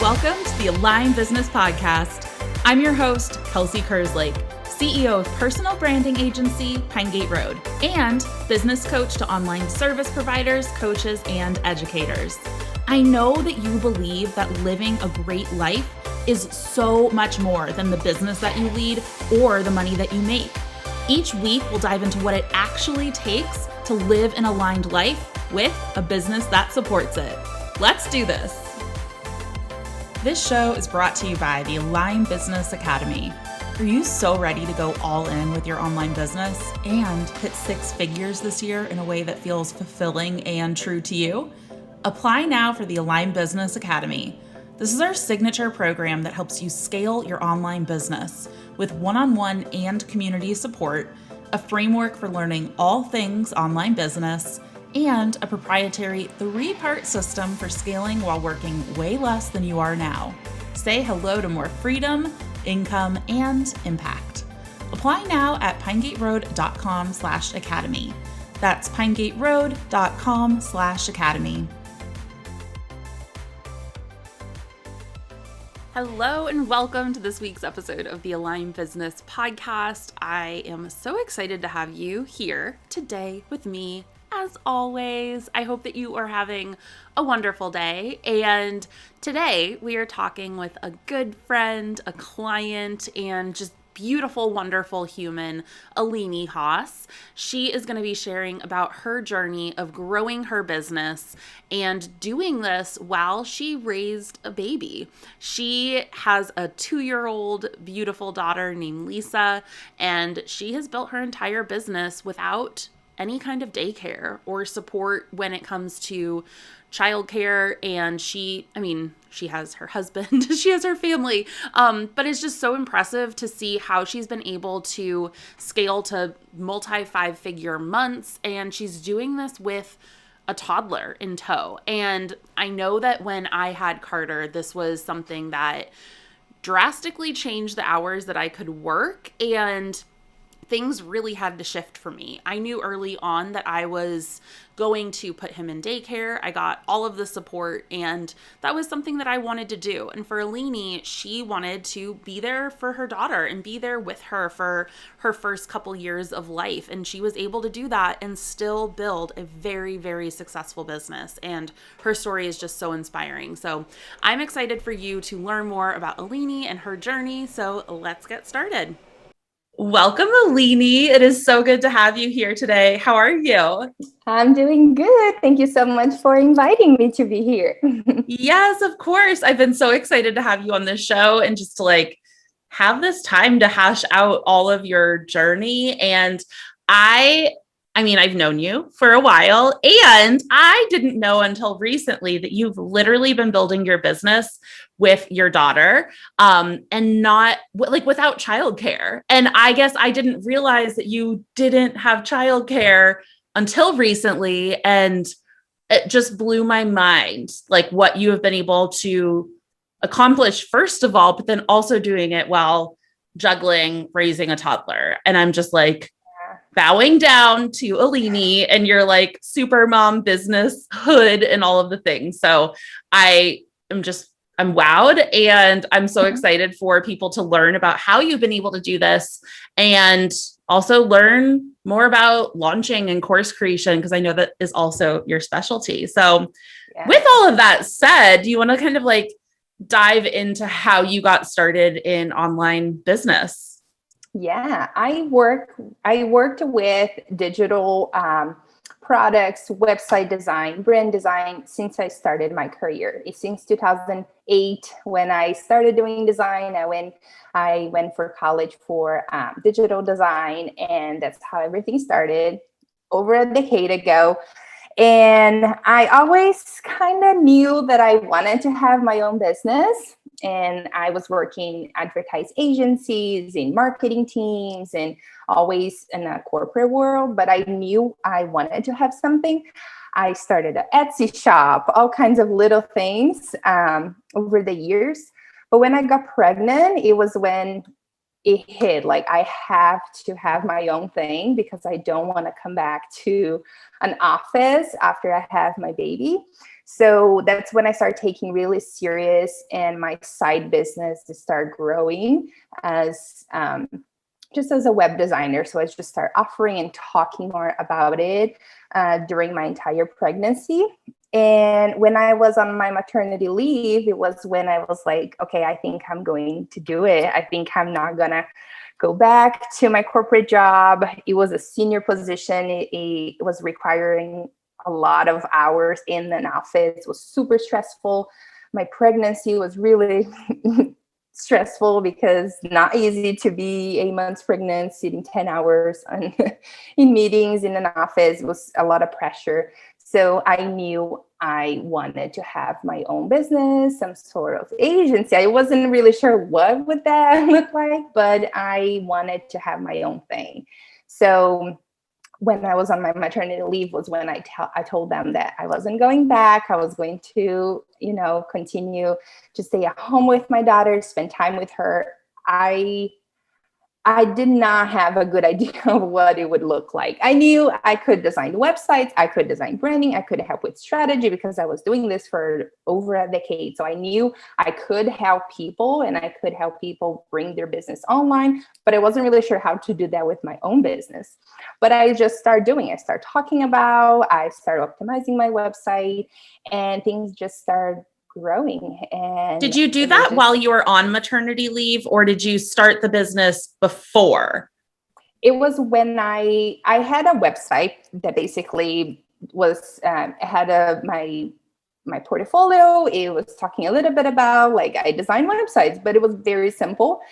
welcome to the Aline Business Podcast. I'm your host, Kelsey Kerslake, CEO of personal branding agency, Pine Gate Road, and business coach to online service providers, coaches, and educators. I know that you believe that living a great life is so much more than the business that you lead or the money that you make. Each week, we'll dive into what it actually takes to live an aligned life with a business that supports it. Let's do this. This show is brought to you by the Aline Business Academy. Are you so ready to go all in with your online business and hit six figures this year in a way that feels fulfilling and true to you? Apply now for the Aline Business Academy. This is our signature program that helps you scale your online business with one-on-one and community support, a framework for learning all things online business, and a proprietary 3-part system for scaling while working way less than you are now. Say hello to more freedom, income, and impact. Apply now at pinegateroad.com/academy. That's pinegateroad.com/academy. Hello and welcome to this week's episode of the Aline Business Podcast. I am so excited to have you here today with me. As always, I hope that you are having a wonderful day. And today we are talking with a good friend, a client, and just beautiful, wonderful human, Aline Hoss. She is going to be sharing about her journey of growing her business and doing this while she raised a baby. She has a 2-year-old beautiful daughter named Lisa, and she has built her entire business without any kind of daycare or support when it comes to childcare. And she has her husband, she has her family, but it's just so impressive to see how she's been able to scale to multi-5-figure months. And she's doing this with a toddler in tow. And I know that when I had Carter, this was something that drastically changed the hours that I could work, and things really had to shift for me. I knew early on that I was going to put him in daycare. I got all of the support, and that was something that I wanted to do. And for Aline, she wanted to be there for her daughter and be there with her for her first couple years of life. And she was able to do that and still build a very, very successful business. And her story is just so inspiring. So I'm excited for you to learn more about Aline and her journey. So let's get started. Welcome, Aline. It is so good to have you here today. How are you? I'm doing good. Thank you so much for inviting me to be here. Yes, of course. I've been so excited to have you on this show and just to have this time to hash out all of your journey. And I've known you for a while, and I didn't know until recently that you've literally been building your business with your daughter, and not without childcare. And I guess I didn't realize that you didn't have childcare until recently. And it just blew my mind, what you have been able to accomplish, first of all, but then also doing it while juggling raising a toddler. And I'm just bowing down to Aline and your super mom business hood and all of the things. So I'm wowed, and I'm so excited for people to learn about how you've been able to do this, and also learn more about launching and course creation, because I know that is also your specialty. So with all of that said, do you want to kind of dive into how you got started in online business? Yeah, I worked with digital products, website design, brand design since I started my career. It's since 2008 when I started doing design. I went for college for digital design, and that's how everything started over a decade ago. And I always kind of knew that I wanted to have my own business. And I was working advertise agencies, in marketing teams, and always in a corporate world. But I knew I wanted to have something. I started an Etsy shop, all kinds of little things over the years. But when I got pregnant, it was when it hit, I have to have my own thing, because I don't want to come back to an office after I have my baby. So that's when I started taking really serious, and my side business to start growing as just as a web designer. So I just started offering and talking more about it during my entire pregnancy. And when I was on my maternity leave, it was when I was like, okay, I think I'm going to do it. I think I'm not going to go back to my corporate job. It was a senior position. It was requiring a lot of hours in an office. It was super stressful. My pregnancy was really stressful because not easy to be 8 months pregnant, sitting 10 hours in meetings in an office. It was a lot of pressure. So I knew I wanted to have my own business, some sort of agency. I wasn't really sure what would that look like, but I wanted to have my own thing. So when I was on my maternity leave was when I told them that I wasn't going back. I was going to, continue to stay at home with my daughter, spend time with her. I did not have a good idea of what it would look like. I knew I could design websites, I could design branding, I could help with strategy because I was doing this for over a decade. So I knew I could help people and I could help people bring their business online, but I wasn't really sure how to do that with my own business. But I just started doing it. I started talking about, I started optimizing my website, and things just started growing. And did you do that while you were on maternity leave, or did you start the business before? It was when I had a website that basically was had my portfolio. It was talking a little bit about like I designed websites, but it was very simple.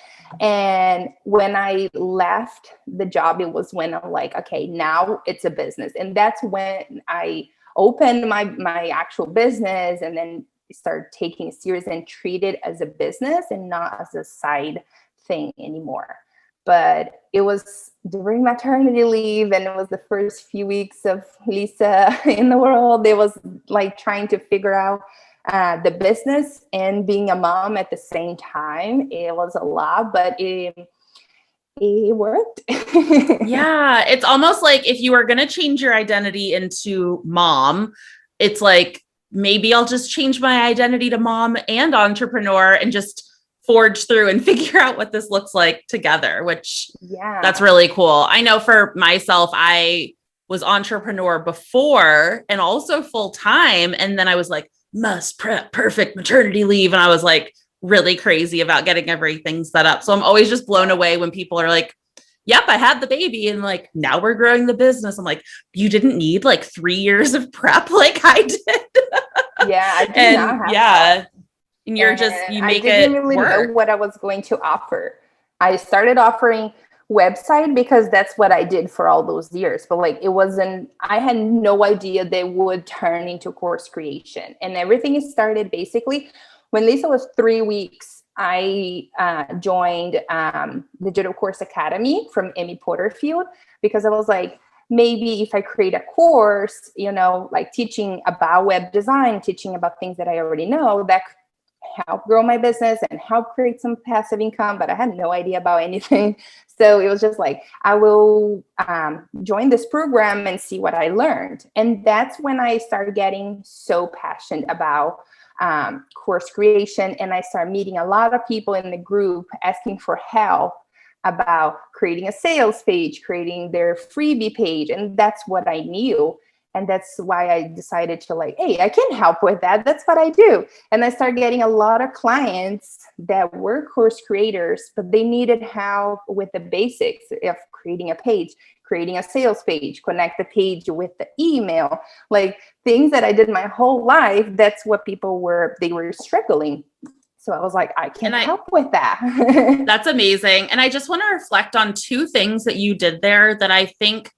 And when I left the job, it was when I'm like, okay, now it's a business. And that's when I opened my actual business, and then start taking it serious and treat it as a business and not as a side thing anymore. But it was during maternity leave, and it was the first few weeks of Lisa in the world. It was like trying to figure out the business and being a mom at the same time. It was a lot, but it worked. Yeah, it's almost like if you were going to change your identity into mom, it's like, maybe I'll just change my identity to mom and entrepreneur and just forge through and figure out what this looks like together, which that's really cool. I know for myself, I was entrepreneur before and also full time. And then I was like, must prep perfect maternity leave. And I was like really crazy about getting everything set up. So I'm always just blown away when people are like, yep, I had the baby and like, now we're growing the business. I'm like, you didn't need like 3 years of prep like I did. Yeah, I did not have that. And you're just, you make it I didn't really work. know what I was going to offer. I started offering website because that's what I did for all those years. But like, I had no idea they would turn into course creation. And everything started basically when Lisa was 3 weeks. I joined Digital Course Academy from Amy Porterfield because I was like, maybe if I create a course, like teaching about web design, teaching about things that I already know, that could help grow my business and help create some passive income, but I had no idea about anything. So it was just like, I will join this program and see what I learned. And that's when I started getting so passionate about course creation. And I started meeting a lot of people in the group asking for help about creating a sales page, creating their freebie page. And that's what I knew. And that's why I decided to like, hey, I can help with that. That's what I do. And I started getting a lot of clients that were course creators, but they needed help with the basics of creating a page, creating a sales page, connect the page with the email, like things that I did my whole life. That's what they were struggling. So I was like, I can help with that. That's amazing. And I just want to reflect on two things that you did there that I think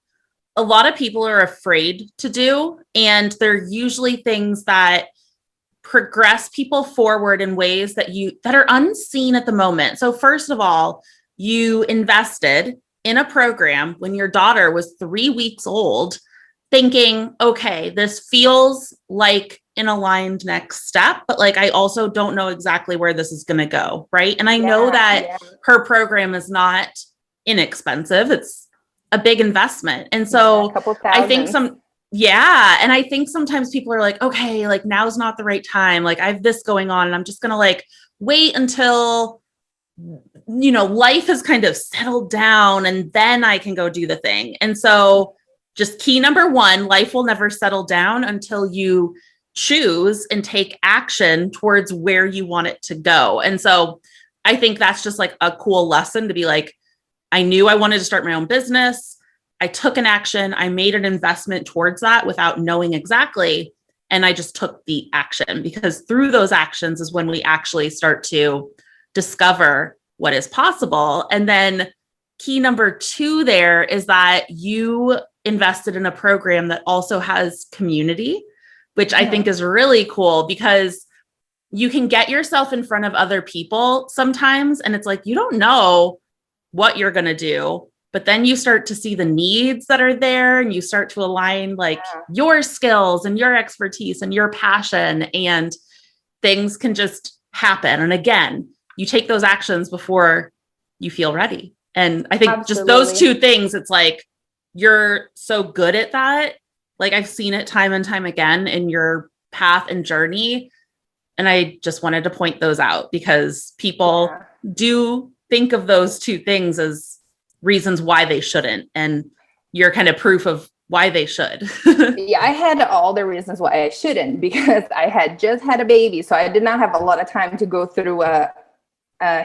a lot of people are afraid to do. And they're usually things that progress people forward in ways that are unseen at the moment. So first of all, you invested in a program when your daughter was 3 weeks old, thinking, okay, this feels like an aligned next step, but like, I also don't know exactly where this is going to go. Right. And I know that her program is not inexpensive. It's a big investment. And so I think Yeah. And I think sometimes people are like, okay, like now's not the right time. Like I have this going on and I'm just going to like wait until, life has kind of settled down and then I can go do the thing. And so just key number one, life will never settle down until you choose and take action towards where you want it to go. And so I think that's just like a cool lesson to be like, I knew I wanted to start my own business. I took an action. I made an investment towards that without knowing exactly. And I just took the action because through those actions is when we actually start to discover what is possible. And then key number two there is that you invested in a program that also has community, which I think is really cool because you can get yourself in front of other people sometimes. And it's like, you don't know what you're going to do, but then you start to see the needs that are there and you start to align like your skills and your expertise and your passion, and things can just happen. And again, you take those actions before you feel ready. And I think Absolutely. just those two things, it's like, you're so good at that. Like I've seen it time and time again in your path and journey. And I just wanted to point those out because people do think of those two things as reasons why they shouldn't. And you're kind of proof of why they should. Yeah, I had all the reasons why I shouldn't because I had just had a baby. So I did not have a lot of time to go through a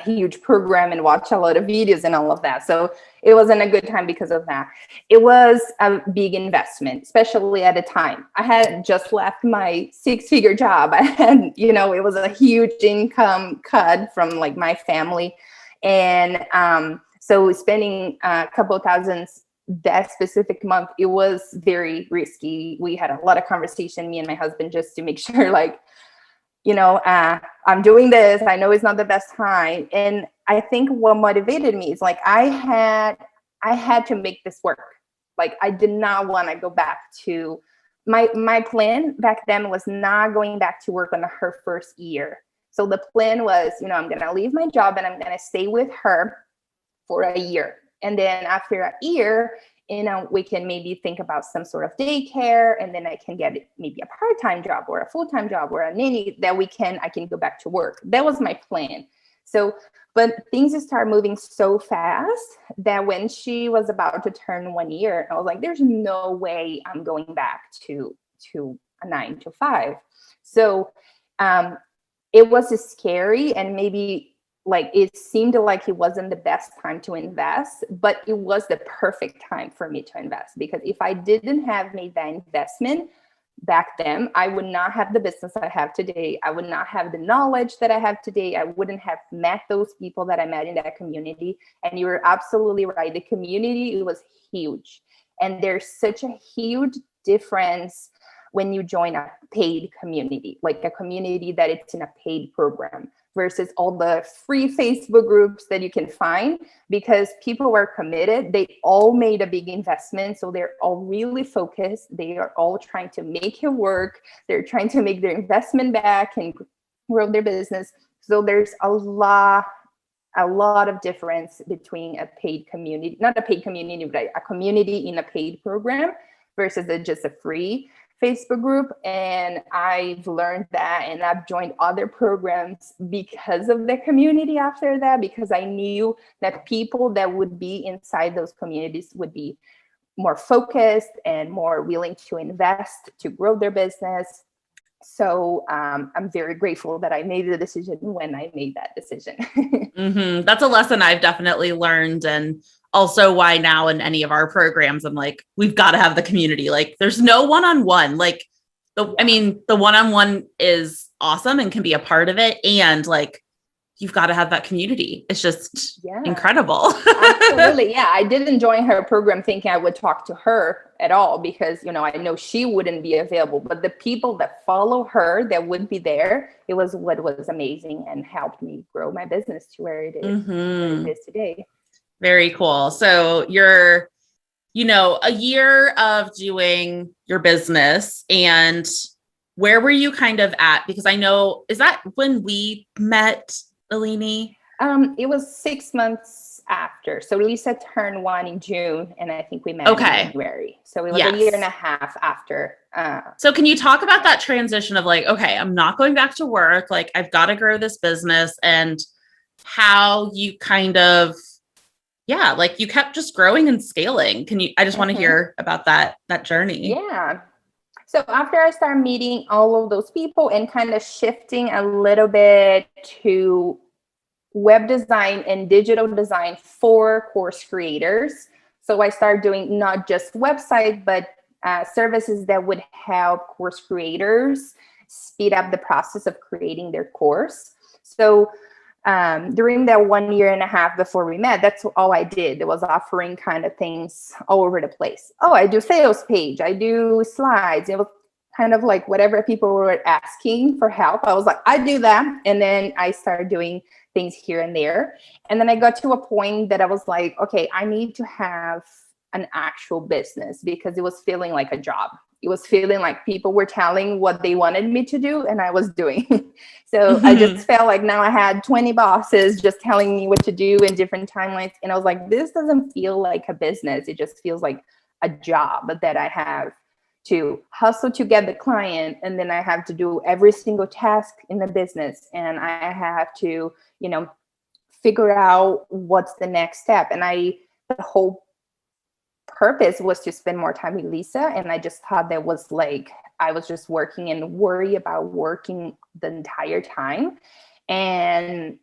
huge program and watch a lot of videos and all of that. So it wasn't a good time because of that. It was a big investment, especially at a time. I had just left my 6-figure job. I had, it was a huge income cut from like my family. And so spending a couple of thousands that specific month, it was very risky. We had a lot of conversation, me and my husband, just to make sure like, I'm doing this. I know it's not the best time. And I think what motivated me is like, I had to make this work. Like, I did not want to go back to my plan back then was not going back to work on her first year. So the plan was, I'm going to leave my job and I'm going to stay with her for a year. And then after a year, we can maybe think about some sort of daycare, and then I can get maybe a part-time job or a full-time job or a nanny that I can go back to work. That was my plan. So, but things start moving so fast that when she was about to turn 1 year, I was like, there's no way I'm going back to a 9 to 5. So it was scary, and maybe like it seemed like it wasn't the best time to invest, but it was the perfect time for me to invest, because if I didn't have made that investment back then, I would not have the business I have today. I would not have the knowledge that I have today. I wouldn't have met those people that I met in that community. And you were absolutely right. The community, it was huge. And there's such a huge difference when you join a paid community, like a community that it's in a paid program, versus all the free Facebook groups that you can find, because people were committed. They all made a big investment. So they're all really focused. They are all trying to make it work. They're trying to make their investment back and grow their business. So there's a lot of difference between a paid community, not a paid community, but a community in a paid program versus just a free Facebook group. And I've learned that, and I've joined other programs because of the community after that, because I knew that people that would be inside those communities would be more focused and more willing to invest to grow their business. So I'm very grateful that I made the decision when I made that decision. Mm-hmm. That's a lesson I've definitely learned. And also why now in any of our programs, I'm like, we've got to have the community. Like there's no one-on-one, like the one-on-one is awesome and can be a part of it. And like, you've got to have that community. It's just incredible. Absolutely. Yeah. I didn't join her program thinking I would talk to her at all, because, I know she wouldn't be available, but the people that follow her that would be there, it was what was amazing and helped me grow my business to where it is, where it is today. Very cool. So you're, a year of doing your business, and where were you kind of at? Because I know, is that when we met, Aline? It was 6 months after. So Lisa turned 1 in June, and I think we met in January. So it was a year and a half after. So can you talk about that transition of like, okay, I'm not going back to work. Like, I've got to grow this business, and how you kind of, like you kept just growing and scaling. I just want to hear about that journey. Yeah. So after I started meeting all of those people and kind of shifting a little bit to web design and digital design for course creators. So I started doing not just website, but services that would help course creators speed up the process of creating their course. So during that 1 year and a half before we met, that's all I did. It was offering kind of things all over the place. Oh, I do sales page, I do slides. It was kind of like whatever people were asking for help. I was like, I do that. And then I started doing things here and there. And then I got to a point that I was like, okay, I need to have an actual business, because it was feeling like a job. It was feeling like people were telling what they wanted me to do and I was doing. So I just felt like now I had 20 bosses just telling me what to do in different timelines. And I was like, this doesn't feel like a business. It just feels like a job that I have to hustle to get the client. And then I have to do every single task in the business. And I have to, figure out what's the next step. And the whole purpose was to spend more time with Lisa. And I just thought that was like, I was just working and worry about working the entire time. And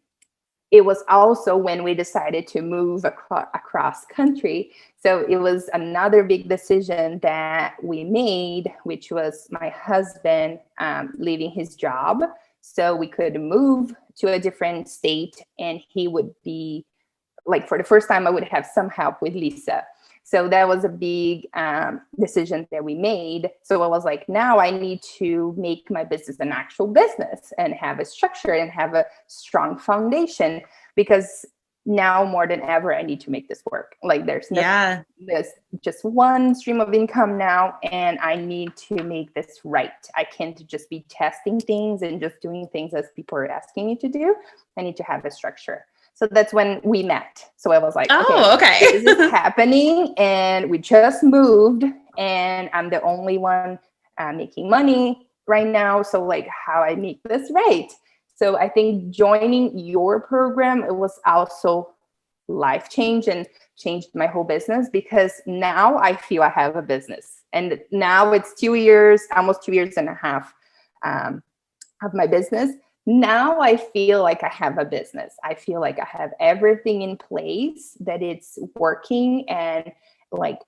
it was also when we decided to move across country. So it was another big decision that we made, which was my husband leaving his job so we could move to a different state. And he would be like, for the first time, I would have some help with Lisa. So that was a big decision that we made. So I was like, now I need to make my business an actual business and have a structure and have a strong foundation, because now more than ever, I need to make this work. Like there's just one stream of income now, and I need to make this right. I can't just be testing things and just doing things as people are asking me to do. I need to have a structure. So that's when we met. So I was like, okay. This is happening, and we just moved, and I'm the only one making money right now. So like, how I make this right? So I think joining your program, it was also life change and changed my whole business, because now I feel I have a business. And now it's 2 years, almost 2 years and a half of my business. Now I feel like I have a business. I feel like I have everything in place, that it's working, and like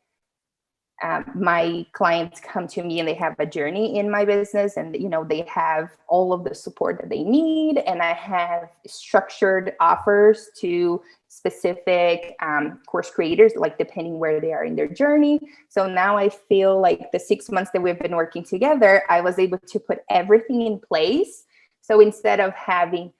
my clients come to me and they have a journey in my business, and they have all of the support that they need, and I have structured offers to specific course creators, like depending where they are in their journey. So now I feel like the 6 months that we've been working together, I was able to put everything in place. So instead of having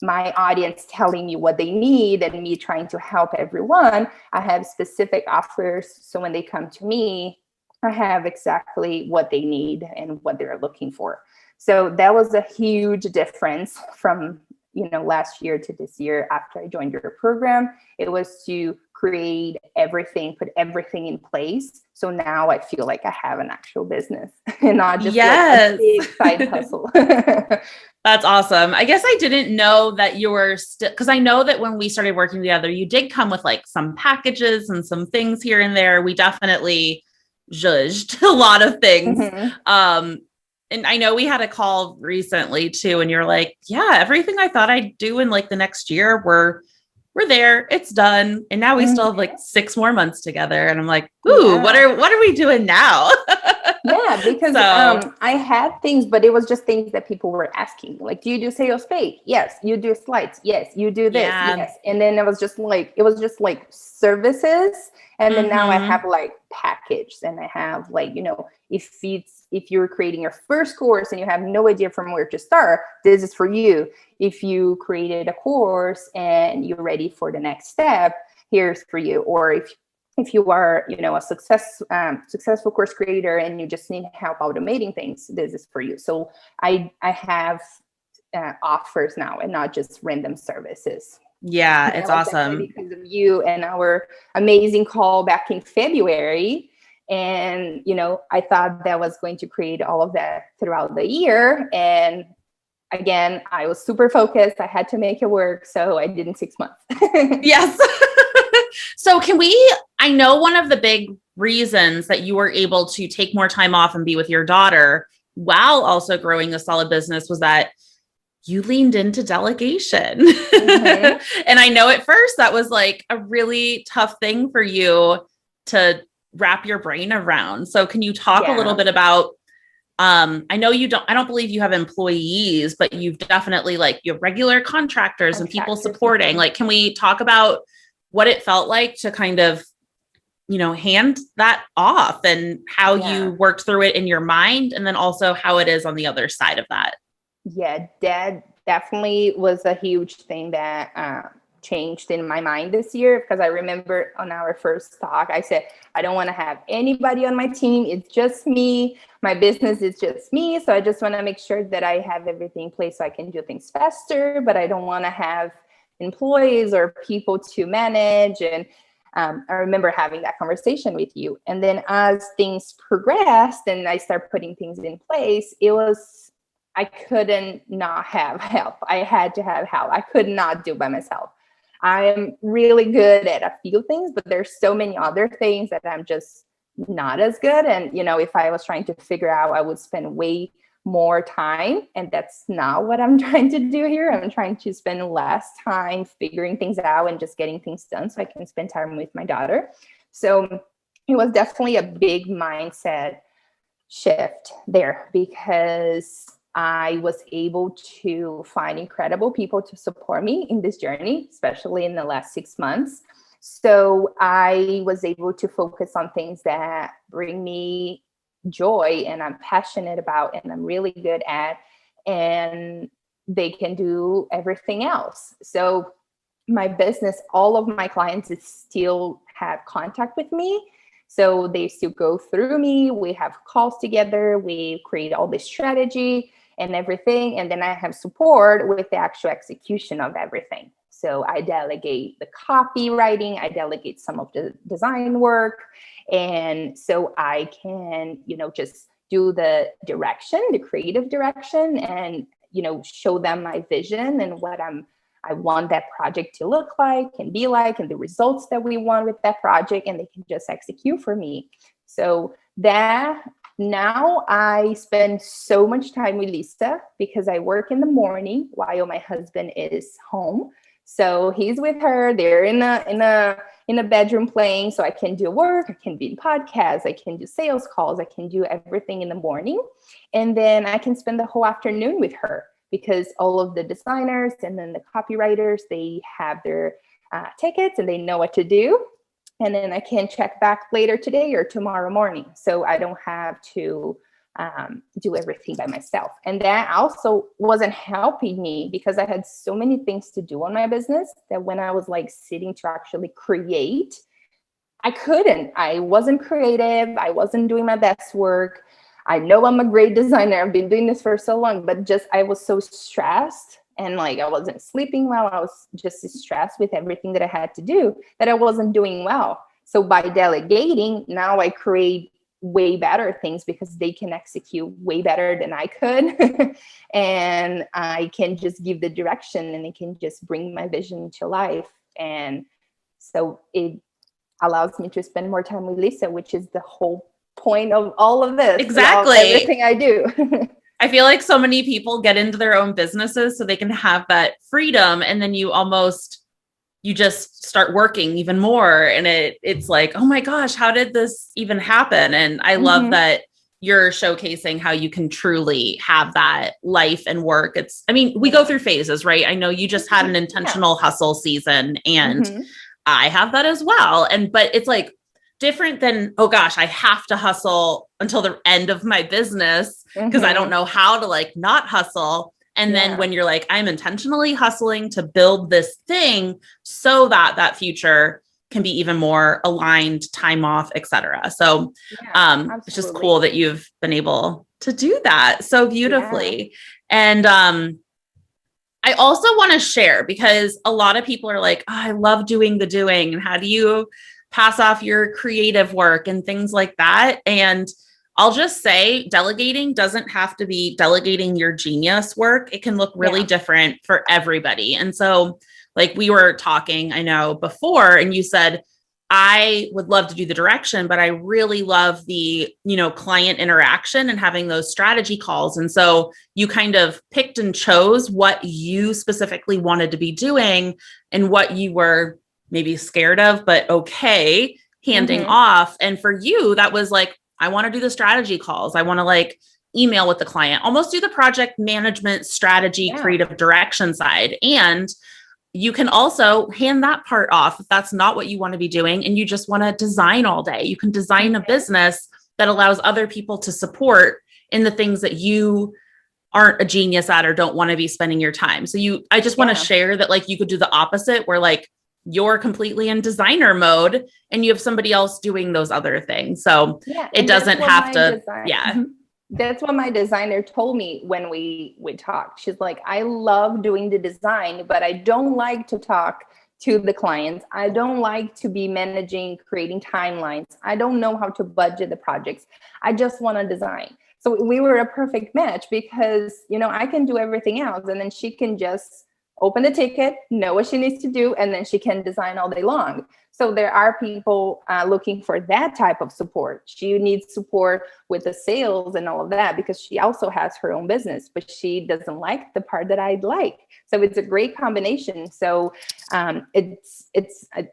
my audience telling me what they need and me trying to help everyone, I have specific offers. So when they come to me, I have exactly what they need and what they're looking for. So that was a huge difference from last year to this year after I joined your program. It was to create everything, put everything in place. So now I feel like I have an actual business and not just like a big side hustle. That's awesome. I guess I didn't know that you were still, because I know that when we started working together, you did come with like some packages and some things here and there. We definitely judged a lot of things. And I know we had a call recently too, and you're like, yeah, everything I thought I'd do in like the next year, we're there, it's done. And now we still have like 6 more months together. And I'm like, ooh, what are we doing now? Yeah, because I had things, but it was just things that people were asking. Like, do you do sales page? Yes. You do slides? Yes. You do this? Yes. And then it was just like services. And then now I have like package, and I have like, if you're creating your first course and you have no idea from where to start, this is for you. If you created a course and you're ready for the next step, here's for you. Or if you are, a successful course creator and you just need help automating things, this is for you. So I have offers now and not just random services. Yeah, And it's that was definitely awesome. because of you and our amazing call back in February. And, I thought that was going to create all of that throughout the year. And again, I was super focused. I had to make it work. So I did in 6 months. Yes. So I know one of the big reasons that you were able to take more time off and be with your daughter while also growing a solid business was that you leaned into delegation. Mm-hmm. And I know at first that was like a really tough thing for you to wrap your brain around. So can you talk a little Yeah. bit about I know I don't believe you have employees, but you've definitely like you have regular contractors and people Contractors. supporting. Like, can we talk about what it felt like to kind of, hand that off and how you Yeah. worked through it in your mind, and then also how it is on the other side of that? Yeah, that definitely was a huge thing that changed in my mind this year, because I remember on our first talk, I said, I don't want to have anybody on my team. It's just me. My business is just me. So I just want to make sure that I have everything in place so I can do things faster, but I don't want to have employees or people to manage. And I remember having that conversation with you. And then as things progressed and I started putting things in place, I couldn't not have help. I had to have help. I could not do by myself. I'm really good at a few things, but there's so many other things that I'm just not as good. And, if I was trying to figure out, I would spend way more time. And that's not what I'm trying to do here. I'm trying to spend less time figuring things out and just getting things done so I can spend time with my daughter. So it was definitely a big mindset shift there, because I was able to find incredible people to support me in this journey, especially in the last 6 months. So I was able to focus on things that bring me joy and I'm passionate about and I'm really good at, and they can do everything else. So my business, all of my clients still have contact with me. So they still go through me. We have calls together. We create all this strategy and everything. And then I have support with the actual execution of everything. So I delegate the copywriting, I delegate some of the design work. And so I can, just do the direction, the creative direction, and, show them my vision and what I want that project to look like and be like, and the results that we want with that project, and they can just execute for me. So that now I spend so much time with Lisa because I work in the morning while my husband is home. So he's with her. They're in a bedroom playing. So I can do work. I can be in podcasts. I can do sales calls. I can do everything in the morning, and then I can spend the whole afternoon with her, because all of the designers and then the copywriters, they have their tickets and they know what to do. And then I can check back later today or tomorrow morning. So I don't have to do everything by myself. And that also wasn't helping me, because I had so many things to do on my business that when I was like sitting to actually create, I wasn't creative. I wasn't doing my best work. I know I'm a great designer. I've been doing this for so long, but just I was so stressed, and like I wasn't sleeping well. I was just stressed with everything that I had to do, that I wasn't doing well. So by delegating, now I create way better things because they can execute way better than I could. And I can just give the direction and it can just bring my vision to life. And so it allows me to spend more time with Lisa, which is the whole point of all of this, of Exactly. everything I do. I feel like so many people get into their own businesses so they can have that freedom. And then you just start working even more. And it's like, oh my gosh, how did this even happen? And I love Mm-hmm. that you're showcasing how you can truly have that life and work. We go through phases, right? I know you just had an Yeah. intentional hustle season, and Mm-hmm. I have that as well. But it's like different than, oh gosh, I have to hustle until the end of my business because I don't Mm-hmm. know how to like not hustle. And then Yeah. when you're like, I'm intentionally hustling to build this thing so that that future can be even more aligned, time off, etc. So Yeah, it's just absolutely. cool that you've been able to do that so Yeah. beautifully. And I also want to share because a lot of people are like, oh, I love doing the doing. And how do you pass off your creative work and things like that? And I'll just say delegating doesn't have to be delegating your genius work. It can look really different for everybody. And so, like we were talking, I know before, and you said, I would love to do the direction, but I really love the, client interaction and having those strategy calls. And so you kind of picked and chose what you specifically wanted to be doing and what you were maybe scared of, but okay, handing off. And for you, that was like, I want to do the strategy calls. I want to like email with the client, almost do the project management strategy, creative direction side. And you can also hand that part off if that's not what you want to be doing and you just want to design all day. You can design a business that allows other people to support in the things that you aren't a genius at or don't want to be spending your time. So I just want to share that like you could do the opposite where like you're completely in designer mode and you have somebody else doing those other things. So it doesn't have to, That's what my designer told me when we talked. She's like, I love doing the design, but I don't like to talk to the clients. I don't like to be managing, creating timelines. I don't know how to budget the projects. I just want to design. So we were a perfect match because, I can do everything else. And then she can just open the ticket, know what she needs to do, and then she can design all day long. So there are people looking for that type of support. She needs support with the sales and all of that because she also has her own business, but she doesn't like the part that I'd like. So it's a great combination. So it's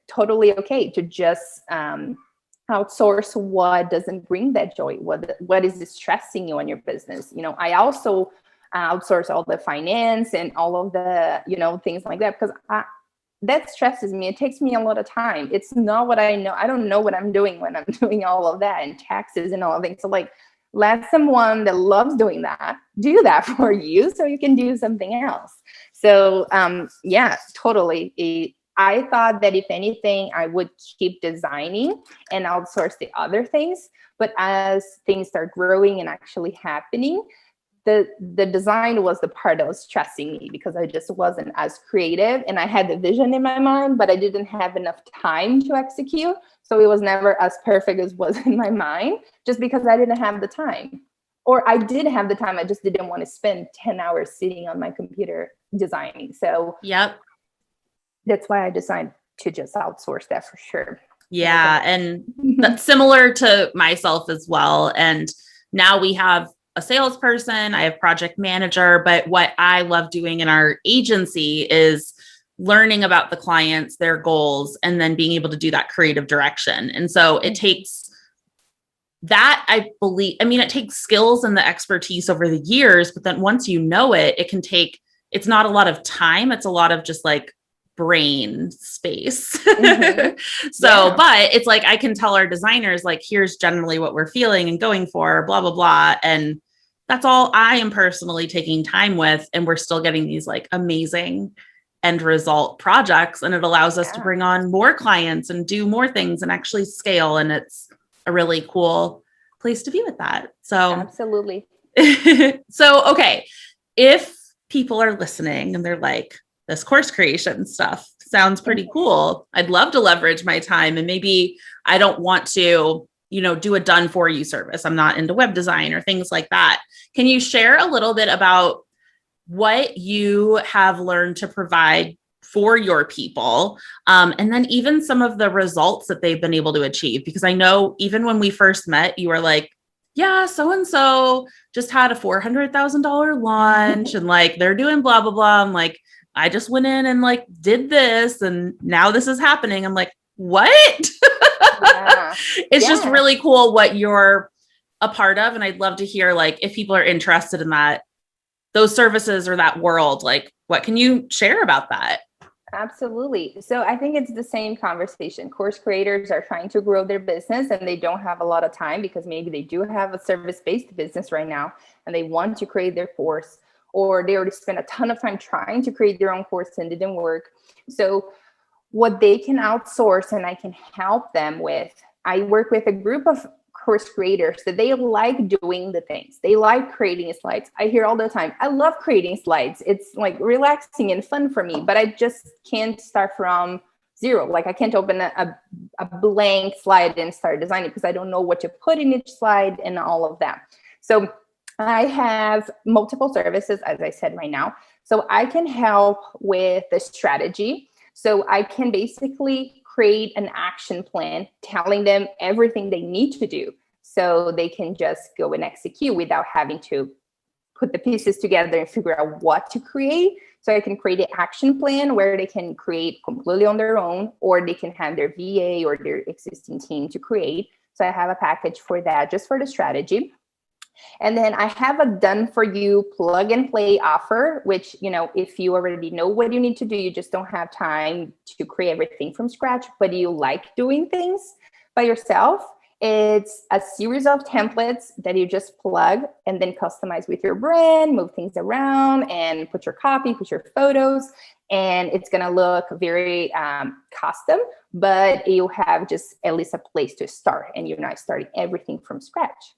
totally okay to just outsource what doesn't bring that joy. What is stressing you on your business? I also outsource all the finance and all of the, things like that, because that stresses me. It takes me a lot of time. It's not what I know. I don't know what I'm doing when I'm doing all of that and taxes and all of things. So like, let someone that loves doing that do that for you so you can do something else. So totally. I thought that if anything, I would keep designing and outsource the other things. But as things start growing and actually happening, the design was the part that was stressing me because I just wasn't as creative and I had the vision in my mind, but I didn't have enough time to execute. So it was never as perfect as was in my mind just because I didn't have the time. Or I did have the time, I just didn't want to spend 10 hours sitting on my computer designing. So that's why I decided to just outsource that for sure. Yeah. And that's similar to myself as well. And now we have a salesperson, I have project manager, but what I love doing in our agency is learning about the clients, their goals, and then being able to do that creative direction. And so it takes that, I believe, it takes skills and the expertise over the years, but then once you know it, it's not a lot of time. It's a lot of just like brain space. But it's like, I can tell our designers, like, here's generally what we're feeling and going for, blah, blah, blah. And that's all I am personally taking time with. And we're still getting these like amazing end result projects. And it allows us to bring on more clients and do more things and actually scale. And it's a really cool place to be with that. So absolutely. So, okay. If people are listening and they're like, this course creation stuff sounds pretty cool. I'd love to leverage my time. And maybe I don't want to, do a done for you service. I'm not into web design or things like that. Can you share a little bit about what you have learned to provide for your people? And then even some of the results that they've been able to achieve, because I know even when we first met, you were like, yeah, so-and-so just had a $400,000 launch and like, they're doing blah, blah, blah. I'm like, I just went in and like did this and now this is happening. I'm like, what? It's just really cool what you're a part of. And I'd love to hear like, if people are interested in that, those services or that world, like what can you share about that? Absolutely. So I think it's the same conversation. Course creators are trying to grow their business and they don't have a lot of time because maybe they do have a service-based business right now and they want to create their course, or they already spent a ton of time trying to create their own course and it didn't work. So what they can outsource and I can help them with, I work with a group of course creators that they like doing the things. They like creating slides. I hear all the time, I love creating slides. It's like relaxing and fun for me, but I just can't start from zero. Like I can't open a blank slide and start designing because I don't know what to put in each slide and all of that. So I have multiple services, as I said right now. So I can help with the strategy. So I can basically create an action plan telling them everything they need to do so they can just go and execute without having to put the pieces together and figure out what to create. So I can create an action plan where they can create completely on their own, or they can have their VA or their existing team to create. So I have a package for that, just for the strategy. And then I have a done for you plug and play offer, which, you know, if you already know what you need to do, you just don't have time to create everything from scratch, but you like doing things by yourself. It's a series of templates that you just plug and then customize with your brand, move things around and put your copy, put your photos, and it's going to look very custom, but you have just at least a place to start and you're not starting everything from scratch.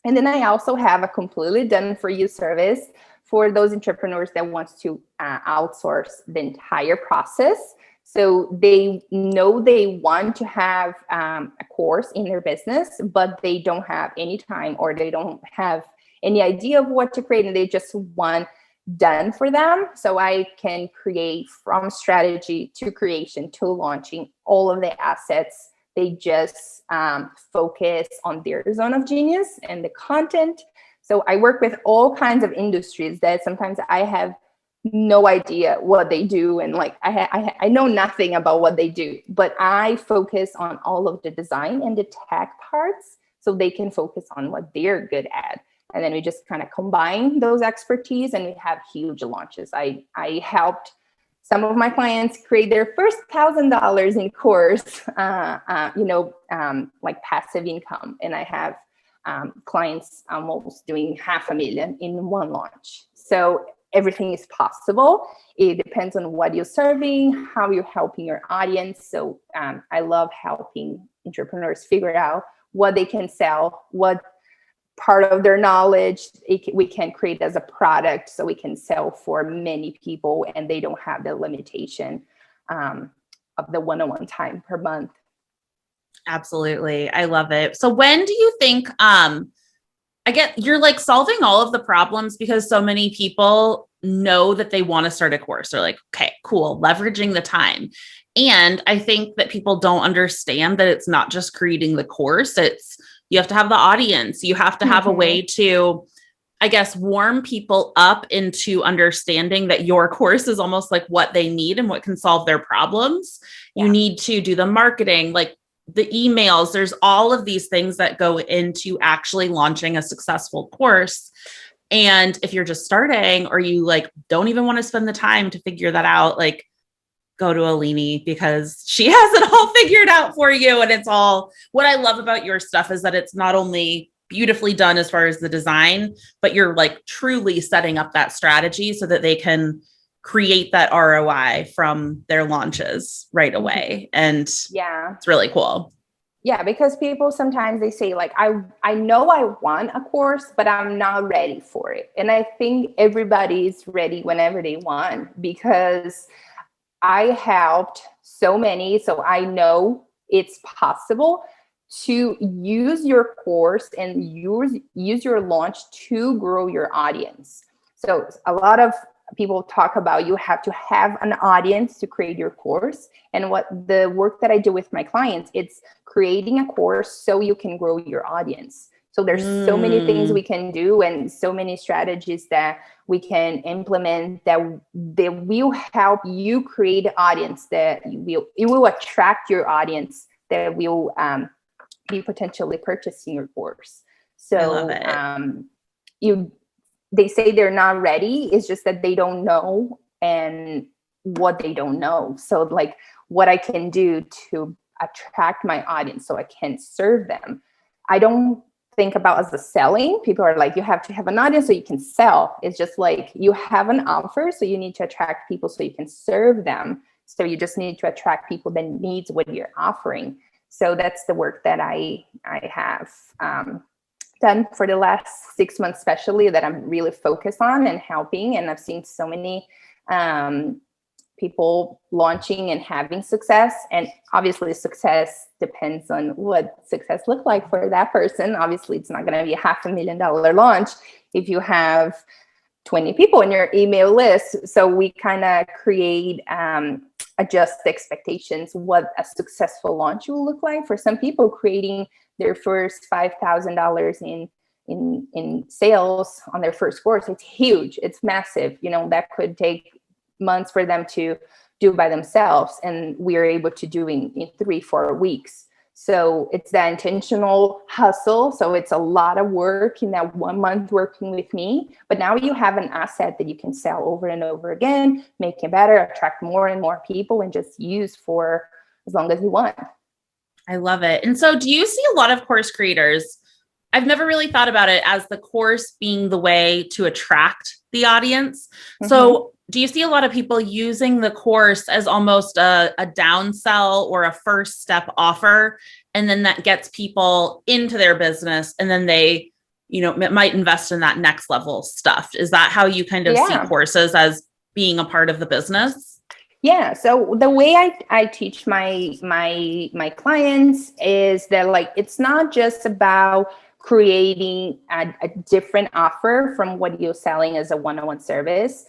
And then I also have a completely done for you service for those entrepreneurs that wants to outsource the entire process. So they know they want to have a course in their business, but they don't have any time or they don't have any idea of what to create and they just want done for them. So I can create from strategy to creation to launching all of the assets. They just focus on their zone of genius and the content. So I work with all kinds of industries that sometimes I have no idea what they do. And like, I know nothing about what they do, but I focus on all of the design and the tech parts so they can focus on what they're good at. And then we just kind of combine those expertise and we have huge launches. I helped some of my clients create their first $1,000 in course, like passive income. And I have clients almost doing $500,000 in one launch. So everything is possible. It depends on what you're serving, how you're helping your audience. So I love helping entrepreneurs figure out what they can sell, what part of their knowledge we can create as a product so we can sell for many people and they don't have the limitation of the one-on-one time per month. Absolutely. I love it. So when do you think, I get you're like solving all of the problems because so many people know that they want to start a course. They're like, okay, cool, leveraging the time. And I think that people don't understand that it's not just creating the course. You have to have the audience. You have to have a way to, I guess, warm people up into understanding that your course is almost like what they need and what can solve their problems. Yeah. You need to do the marketing, like the emails. There's all of these things that go into actually launching a successful course. And if you're just starting or you like don't even want to spend the time to figure that out, like go to Aline because she has it all figured out for you. And it's all, what I love about your stuff is that it's not only beautifully done as far as the design, but you're like truly setting up that strategy so that they can create that ROI from their launches right away. And yeah, it's really cool. Yeah, because people sometimes they say like, I know I want a course, but I'm not ready for it. And I think everybody's ready whenever they want, because I helped so many. So I know it's possible to use your course and use your launch to grow your audience. So a lot of people talk about you have to have an audience to create your course. And what the work that I do with my clients, it's creating a course so you can grow your audience. So there's so many things we can do and so many strategies that we can implement that will help you create an audience that it will attract your audience that will be potentially purchasing your course. So they say they're not ready. It's just that they don't know and what they don't know. So like what I can do to attract my audience so I can serve them. I don't think about as a selling. People are like, you have to have an audience so you can sell. It's just like you have an offer, so you need to attract people so you can serve them. So you just need to attract people that needs what you're offering. So that's the work that I have done for the last 6 months, especially, that I'm really focused on and helping. And I've seen so many people launching and having success. And obviously success depends on what success looks like for that person. Obviously, it's not going to be a $500,000 launch if you have 20 people in your email list. So we kind of create, adjust the expectations, what a successful launch will look like. For some people, creating their first $5,000 in sales on their first course, it's huge, it's massive. That could take months for them to do by themselves, and we are able to do in 3-4 weeks. So it's that intentional hustle. So it's a lot of work in that 1 month working with me, but now you have an asset that you can sell over and over again, make it better, attract more and more people, and just use for as long as you want. I love it. And so do you see a lot of course creators? I've never really thought about it as the course being the way to attract the audience. Mm-hmm. So do you see a lot of people using the course as almost a downsell or a first step offer? And then that gets people into their business, and then they, might invest in that next level stuff. Is that how you kind of see courses as being a part of the business? Yeah. So the way I teach my clients is that, it's not just about creating a different offer from what you're selling as a one-on-one service.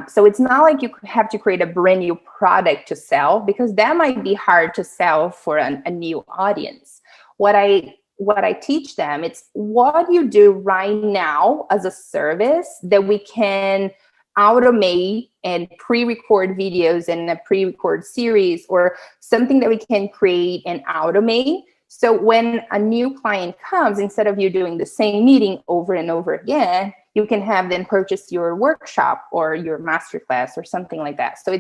So it's not like you have to create a brand new product to sell, because that might be hard to sell for a new audience. What I teach them, it's what you do right now as a service that we can automate and pre-record videos in a pre-record series, or something that we can create and automate. So when a new client comes, instead of you doing the same meeting over and over again, you can have them purchase your workshop or your masterclass or something like that. So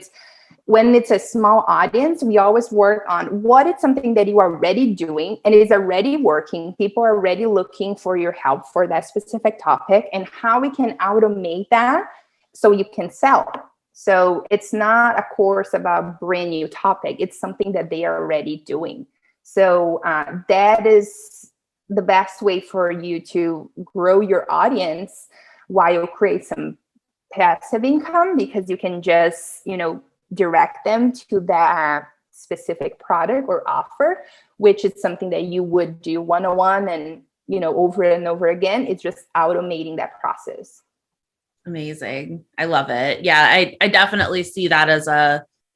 when it's a small audience, we always work on what is something that you are already doing and is already working. People are already looking for your help for that specific topic, and how we can automate that so you can sell. So it's not a course about brand new topic. It's something that they are already doing. So that is the best way for you to grow your audience while create some passive income, because you can just, direct them to that specific product or offer, which is something that you would do one-on-one and, over and over again. It's just automating that process. Amazing. I love it. Yeah, I definitely see that as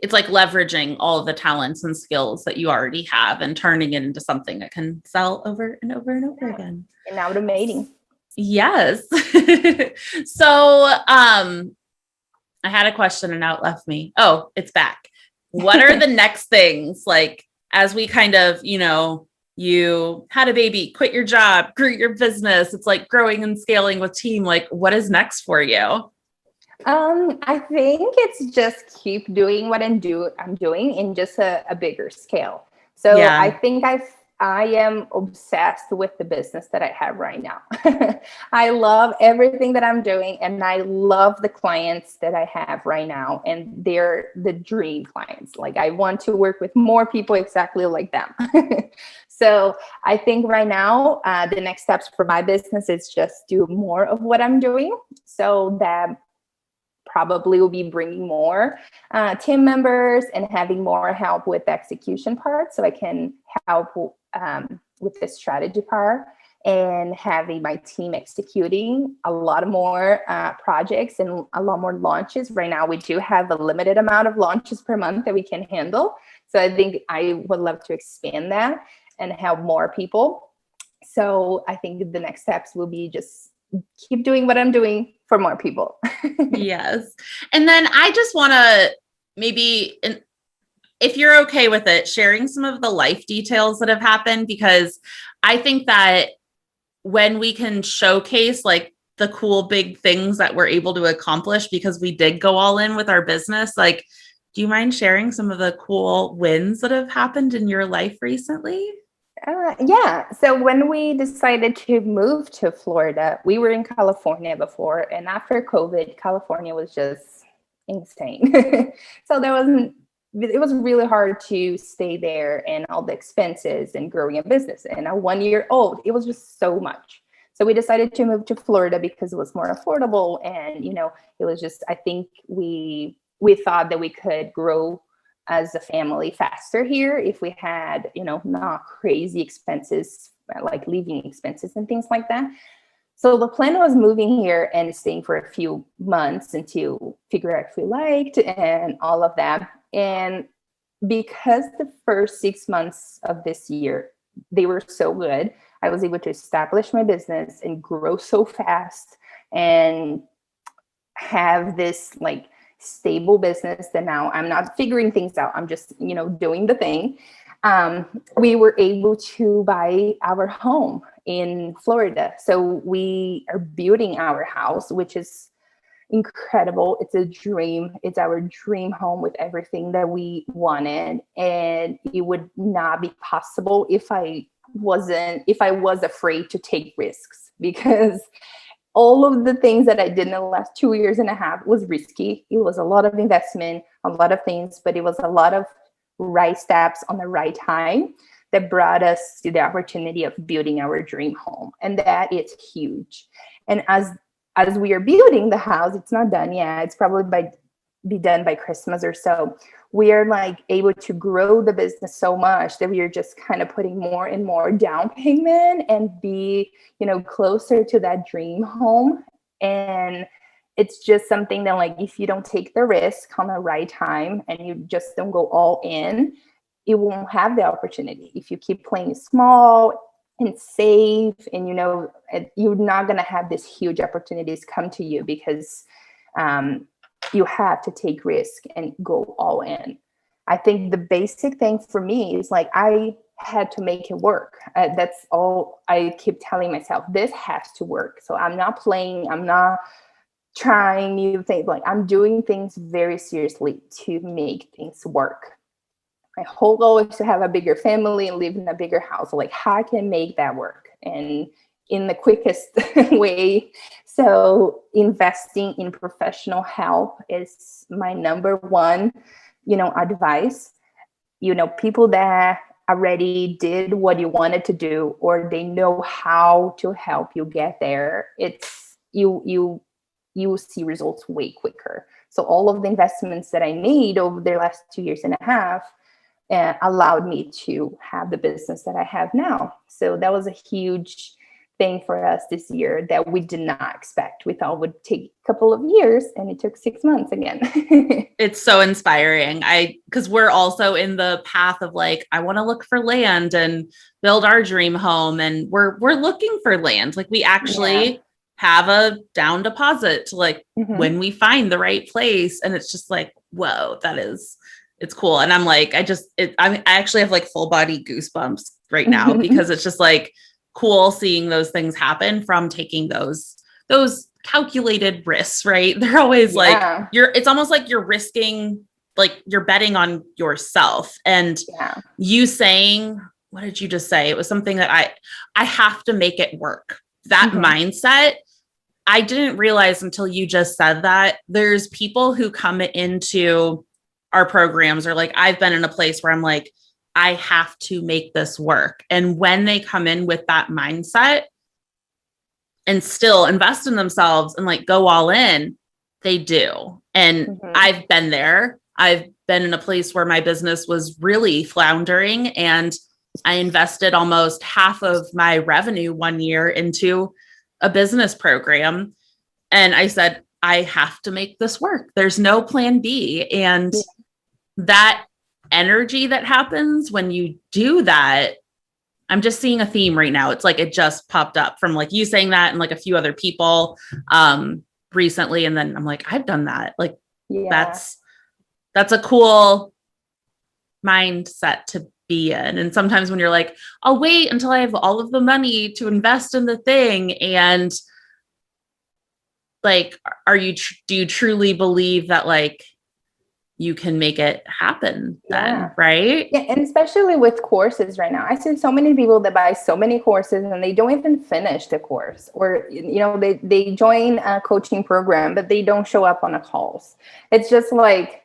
it's like leveraging all of the talents and skills that you already have and turning it into something that can sell over and over and over again. And automating. Yes. So, I had a question and now it left me. Oh, it's back. What are the next things, like, as we kind of, you had a baby, quit your job, grew your business, it's like growing and scaling with team, like, what is next for you? I think it's just keep doing what I'm doing in just a bigger scale. So yeah. I think I am obsessed with the business that I have right now. I love everything that I'm doing, and I love the clients that I have right now, and they're the dream clients. Like, I want to work with more people exactly like them. So I think right now, the next steps for my business is just do more of what I'm doing. So that probably will be bringing more team members and having more help with the execution part, so I can help with the strategy part, and having my team executing a lot more projects and a lot more launches. Right now, we do have a limited amount of launches per month that we can handle. So I think I would love to expand that and help more people. So I think the next steps will be just keep doing what I'm doing for more people. Yes. And then I just want to maybe, if you're okay with it, sharing some of the life details that have happened, because I think that when we can showcase like the cool big things that we're able to accomplish because we did go all in with our business, like, do you mind sharing some of the cool wins that have happened in your life recently? Yeah. So when we decided to move to Florida, we were in California before, and after COVID, California was just insane. So there wasn't it was really hard to stay there and all the expenses and growing a business. And at 1 year old, it was just so much. So we decided to move to Florida because it was more affordable. And, it was just, I think we thought that we could grow as a family faster here if we had, not crazy expenses, like living expenses and things like that. So the plan was moving here and staying for a few months until figure out if we liked and all of that. And because the first 6 months of this year, they were so good, I was able to establish my business and grow so fast and have this like stable business that now I'm not figuring things out. I'm just, doing the thing. We were able to buy our home in Florida. So we are building our house, which is incredible. It's a dream. It's our dream home with everything that we wanted. And it would not be possible if I was afraid to take risks, because all of the things that I did in the last 2 years and a half was risky. It was a lot of investment, a lot of things, but it was a lot of right steps on the right time that brought us to the opportunity of building our dream home. And that is huge. And as we are building the house, it's not done yet. It's probably be done by Christmas or so. We are like able to grow the business so much that we are just kind of putting more and more down payment and be, closer to that dream home. And it's just something that, like, if you don't take the risk on the right time and you just don't go all in, you won't have the opportunity. If you keep playing small and safe, and you're not going to have these huge opportunities come to you, because you have to take risk and go all in. I think the basic thing for me is like, I had to make it work. That's all I keep telling myself. This has to work. So I'm not playing. I'm not trying new things. Like, I'm doing things very seriously to make things work. My whole goal is to have a bigger family and live in a bigger house. Like, how I can make that work and in the quickest way. So investing in professional help is my number one, advice. People that already did what you wanted to do, or they know how to help you get there. It's you see results way quicker. So all of the investments that I made over the last 2 years and a half allowed me to have the business that I have now. So that was a huge thing for us this year that we did not expect. We thought it would take a couple of years, and it took 6 months again. It's so inspiring. Because we're also in the path of like, I want to look for land and build our dream home. And we're looking for land. Like, we actually have a down deposit to like when we find the right place. And it's just like, whoa, it's cool. And I'm like, I actually have like full body goosebumps right now because it's just like cool seeing those things happen from taking those calculated risks, right? They're always like, it's almost like you're risking, like you're betting on yourself. And you saying, what did you just say? It was something that I have to make it work. That mindset, I didn't realize until you just said that there's people who come into our programs, or like, I've been in a place where I'm like, I have to make this work. And when they come in with that mindset and still invest in themselves and like go all in, they do. And I've been there. I've been in a place where my business was really floundering, and I invested almost half of my revenue 1 year into a business program. And I said, I have to make this work. There's no plan B. And that energy that happens when you do that, I'm just seeing a theme right now. It's like, it just popped up from like you saying that and like a few other people recently. And then I'm like, I've done that. Like, that's a cool mindset to be in. And sometimes when you're like, I'll wait until I have all of the money to invest in the thing. And like, do you truly believe that like you can make it happen then, right? Yeah, and especially with courses right now. I see so many people that buy so many courses and they don't even finish the course, or, they join a coaching program, but they don't show up on the calls. It's just like,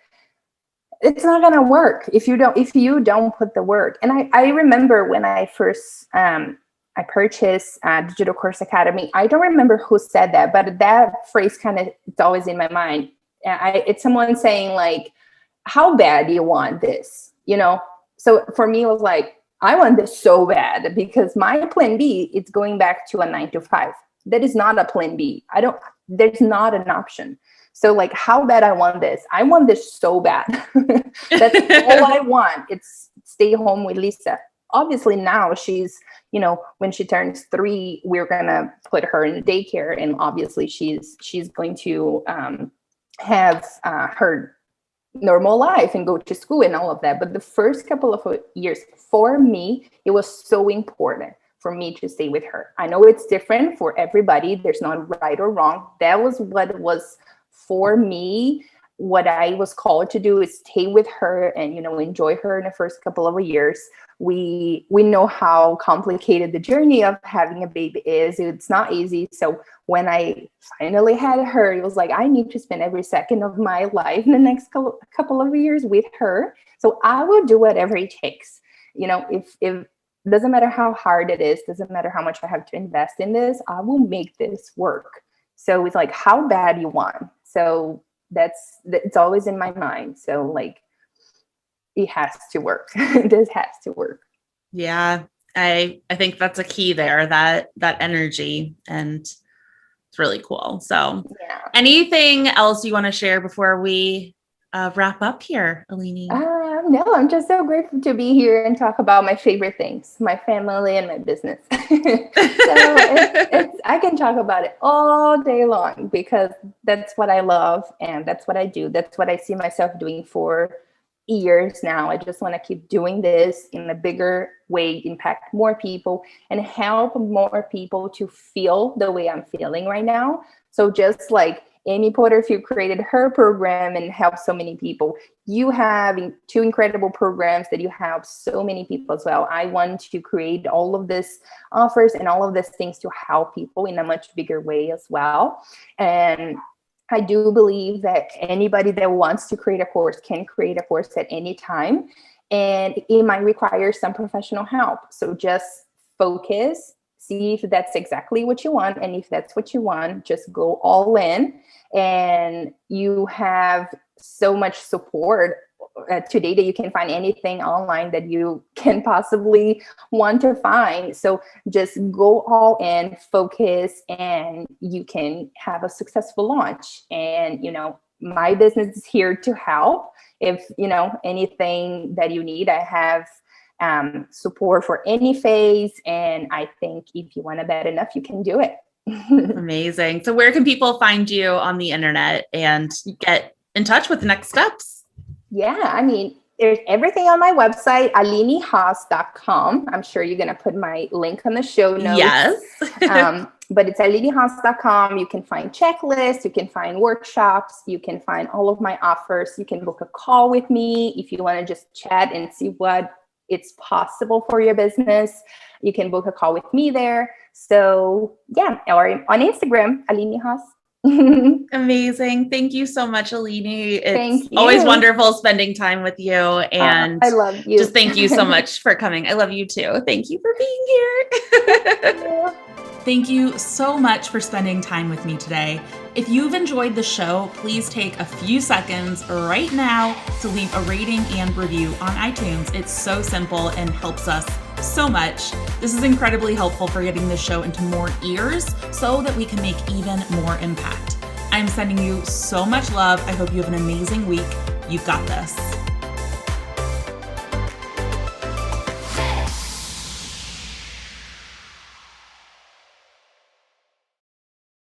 it's not going to work if you don't put the work. And I remember when I first I purchased Digital Course Academy. I don't remember who said that, but that phrase kind of, it's always in my mind. It's someone saying like, how bad do you want this? You know? So for me, it was like, I want this so bad because my plan B is going back to a 9 to 5. That is not a plan B. There's not an option. So like, how bad I want this? I want this so bad. That's all I want. It's stay home with Lisa. Obviously now she's, you know, when she turns 3, we're going to put her in daycare. And obviously she's going to have her normal life and go to school and all of that. But the first couple of years for me, it was so important for me to stay with her. I know it's different for everybody. There's not right or wrong. That was what was for me. What I was called to do is stay with her and, you know, enjoy her in the first couple of years. We know how complicated the journey of having a baby is. It's not easy. So when I finally had her, it was like, I need to spend every second of my life in the next couple of years with her. So I will do whatever it takes. You know, if doesn't matter how hard it is, doesn't matter how much I have to invest in this, I will make this work. So it's like, how bad you want. So it's always in my mind. So like, it has to work. This has to work. Yeah. I think that's a key there, that energy, and it's really cool. So yeah. Anything else you want to share before we wrap up here, Aline? No, I'm just so grateful to be here and talk about my favorite things, my family and my business. So I can talk about it all day long because that's what I love and that's what I do. That's what I see myself doing for years now. I just want to keep doing this in a bigger way, impact more people and help more people to feel the way I'm feeling right now. So just like Amy Porterfield created her program and helped so many people. You have 2 incredible programs that you help so many people as well. I want to create all of these offers and all of these things to help people in a much bigger way as well. And I do believe that anybody that wants to create a course can create a course at any time. And it might require some professional help. So just focus, see if that's exactly what you want. And if that's what you want, just go all in. And you have so much support today that you can find anything online that you can possibly want to find. So just go all in, focus, and you can have a successful launch. And, you know, my business is here to help. If, you know, anything that you need, I have support for any phase. And I think if you want it bad enough, you can do it. Amazing. So where can people find you on the internet and get in touch with the next steps? Yeah, I mean, there's everything on my website, alinehoss.com. I'm sure you're going to put my link on the show notes. Yes. But it's alinehoss.com. You can find checklists, you can find workshops, you can find all of my offers. You can book a call with me if you want to just chat and see what it's possible for your business. You can book a call with me there. So yeah, or on Instagram, Aline Hoss. Amazing. Thank you so much, Aline. It's Thank you. Always wonderful spending time with you. And I love you. Just thank you so much for coming. I love you too. Thank you for being here. Thank you so much for spending time with me today. If you've enjoyed the show, please take a few seconds right now to leave a rating and review on iTunes. It's so simple and helps us so much. This is incredibly helpful for getting this show into more ears so that we can make even more impact. I'm sending you so much love. I hope you have an amazing week. You've got this.